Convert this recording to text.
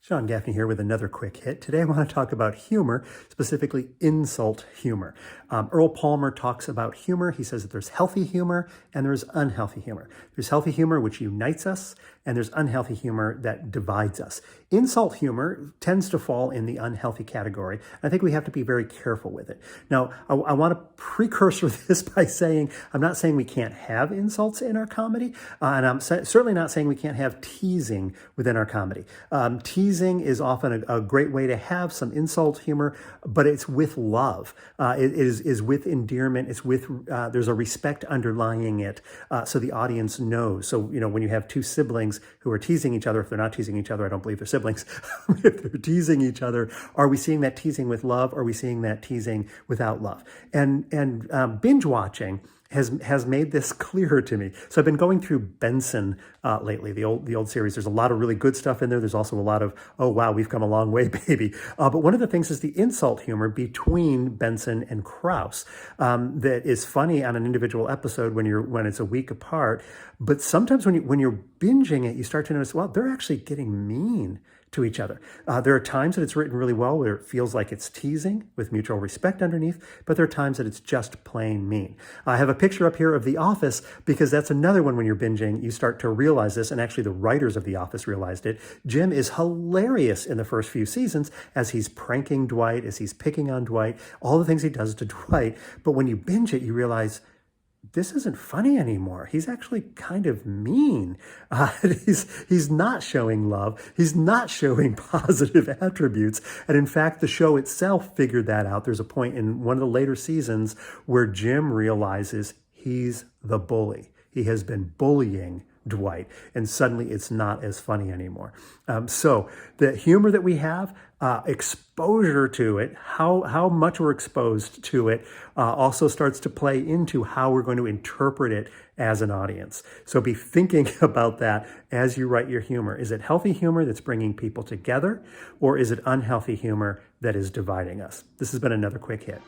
Sean Gaffney here with another quick hit. Today I want to talk about humor, specifically insult humor. Earl Palmer talks about humor. He says that there's healthy humor and there's unhealthy humor. There's healthy humor which unites us, and there's unhealthy humor that divides us. Insult humor tends to fall in the unhealthy category. I think we have to be very careful with it. Now, I want to precursor this by saying, I'm not saying we can't have insults in our comedy, and I'm certainly not saying we can't have teasing within our comedy. Teasing is often a great way to have some insult humor, but it's with love. It is with endearment. It's with, there's a respect underlying it, so the audience knows. So, when you have two siblings who are teasing each other, if they're not teasing each other, I don't believe they're siblings. If they're teasing each other, are we seeing that teasing with love? Or are we seeing that teasing without love? And binge watching has made this clearer to me. So I've been going through Benson lately, the old series. There's a lot of really good stuff in there. There's also a lot of, oh wow, we've come a long way, baby. But one of the things is the insult humor between Benson and Krause that is funny on an individual episode when it's a week apart. But sometimes when you're binging it, you start to notice, well, they're actually getting mean to each other. There are times that it's written really well where it feels like it's teasing with mutual respect underneath, but there are times that it's just plain mean. I have a picture up here of The Office because that's another one when you're binging, you start to realize this, and actually the writers of The Office realized it. Jim is hilarious in the first few seasons as he's pranking Dwight, as he's picking on Dwight, all the things he does to Dwight. But when you binge it, you realize this isn't funny anymore. He's actually kind of mean. He's not showing love. He's not showing positive attributes. And in fact, the show itself figured that out. There's a point in one of the later seasons where Jim realizes he's the bully. He has been bullying Dwight, and suddenly it's not as funny anymore. So the humor that we have, exposure to it, how much we're exposed to it, also starts to play into how we're going to interpret it as an audience. So be thinking about that as you write your humor. Is it healthy humor that's bringing people together, or is it unhealthy humor that is dividing us? This has been another quick hit.